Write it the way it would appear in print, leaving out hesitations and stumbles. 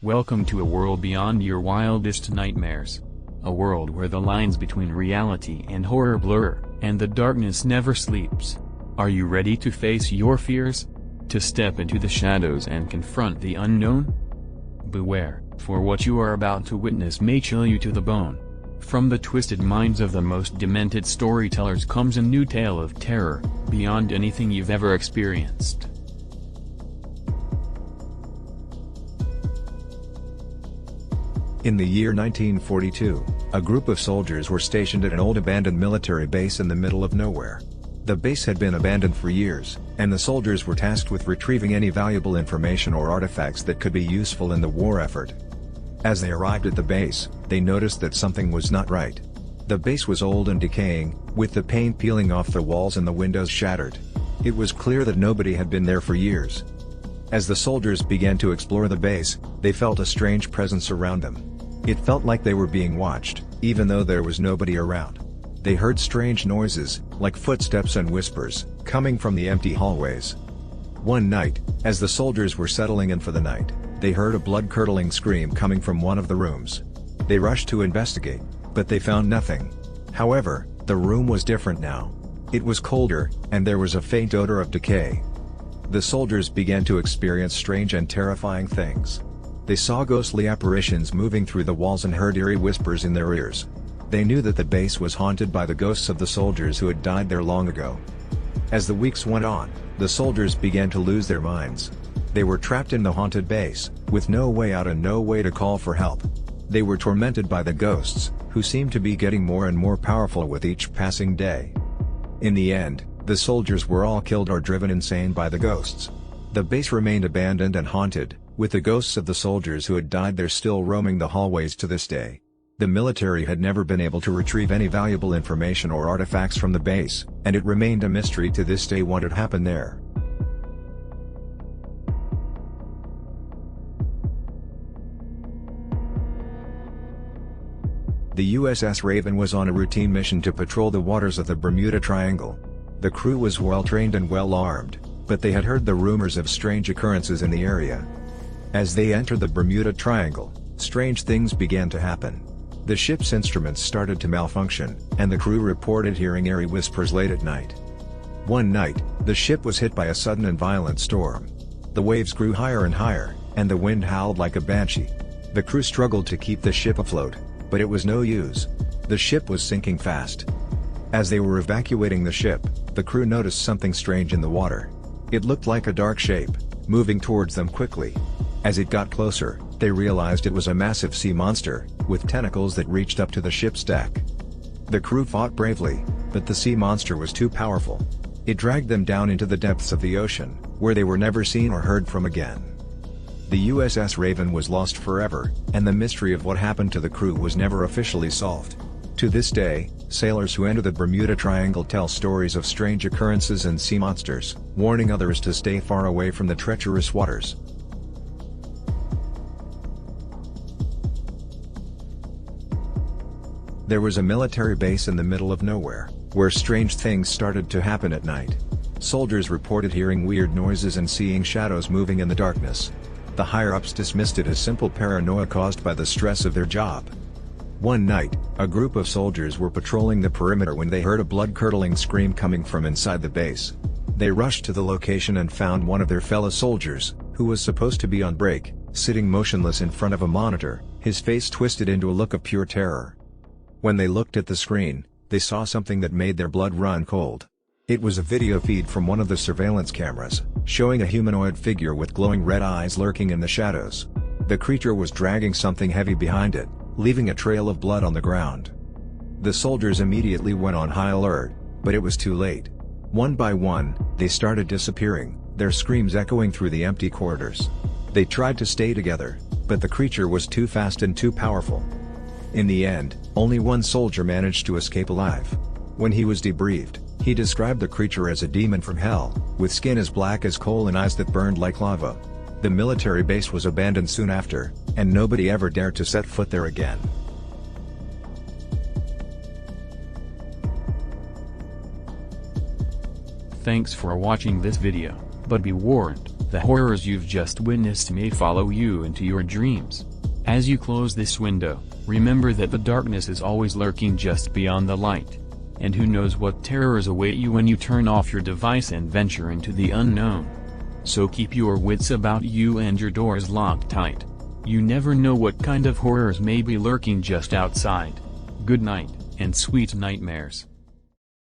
Welcome to a world beyond your wildest nightmares. A world where the lines between reality and horror blur, and the darkness never sleeps. Are you ready to face your fears? To step into the shadows and confront the unknown? Beware, for what you are about to witness may chill you to the bone. From the twisted minds of the most demented storytellers comes a new tale of terror, beyond anything you've ever experienced. In the year 1942, a group of soldiers were stationed at an old abandoned military base in the middle of nowhere. The base had been abandoned for years, and the soldiers were tasked with retrieving any valuable information or artifacts that could be useful in the war effort. As they arrived at the base, they noticed that something was not right. The base was old and decaying, with the paint peeling off the walls and the windows shattered. It was clear that nobody had been there for years. As the soldiers began to explore the base, they felt a strange presence around them. It felt like they were being watched, even though there was nobody around. They heard strange noises, like footsteps and whispers, coming from the empty hallways. One night, as the soldiers were settling in for the night, they heard a blood-curdling scream coming from one of the rooms. They rushed to investigate, but they found nothing. However, the room was different now. It was colder, and there was a faint odor of decay. The soldiers began to experience strange and terrifying things. They saw ghostly apparitions moving through the walls and heard eerie whispers in their ears. They knew that the base was haunted by the ghosts of the soldiers who had died there long ago. As the weeks went on, the soldiers began to lose their minds. They were trapped in the haunted base, with no way out and no way to call for help. They were tormented by the ghosts, who seemed to be getting more and more powerful with each passing day. In the end, the soldiers were all killed or driven insane by the ghosts. The base remained abandoned and haunted, with the ghosts of the soldiers who had died there still roaming the hallways to this day. The military had never been able to retrieve any valuable information or artifacts from the base, and it remained a mystery to this day what had happened there. The USS Raven was on a routine mission to patrol the waters of the Bermuda Triangle. The crew was well-trained and well-armed, but they had heard the rumors of strange occurrences in the area. As they entered the Bermuda Triangle, strange things began to happen. The ship's instruments started to malfunction, and the crew reported hearing eerie whispers late at night. One night, the ship was hit by a sudden and violent storm. The waves grew higher and higher, and the wind howled like a banshee. The crew struggled to keep the ship afloat, but it was no use. The ship was sinking fast. As they were evacuating the ship, the crew noticed something strange in the water. It looked like a dark shape, moving towards them quickly. As it got closer, they realized it was a massive sea monster, with tentacles that reached up to the ship's deck. The crew fought bravely, but the sea monster was too powerful. It dragged them down into the depths of the ocean, where they were never seen or heard from again. The USS Raven was lost forever, and the mystery of what happened to the crew was never officially solved. To this day, sailors who enter the Bermuda Triangle tell stories of strange occurrences and sea monsters, warning others to stay far away from the treacherous waters. There was a military base in the middle of nowhere, where strange things started to happen at night. Soldiers reported hearing weird noises and seeing shadows moving in the darkness. The higher-ups dismissed it as simple paranoia caused by the stress of their job. One night, a group of soldiers were patrolling the perimeter when they heard a blood-curdling scream coming from inside the base. They rushed to the location and found one of their fellow soldiers, who was supposed to be on break, sitting motionless in front of a monitor, his face twisted into a look of pure terror. When they looked at the screen, they saw something that made their blood run cold. It was a video feed from one of the surveillance cameras, showing a humanoid figure with glowing red eyes lurking in the shadows. The creature was dragging something heavy behind it, leaving a trail of blood on the ground. The soldiers immediately went on high alert, but it was too late. One by one, they started disappearing, their screams echoing through the empty corridors. They tried to stay together, but the creature was too fast and too powerful. In the end, only one soldier managed to escape alive. When he was debriefed, he described the creature as a demon from hell, with skin as black as coal and eyes that burned like lava. The military base was abandoned soon after, and nobody ever dared to set foot there again. Thanks for watching this video, but be warned, The horrors you've just witnessed may follow you into your dreams. As you close this window, remember that the darkness is always lurking just beyond the light. And who knows what terrors await you when you turn off your device and venture into the unknown. So keep your wits about you and your doors locked tight. You never know what kind of horrors may be lurking just outside. Good night, and sweet nightmares.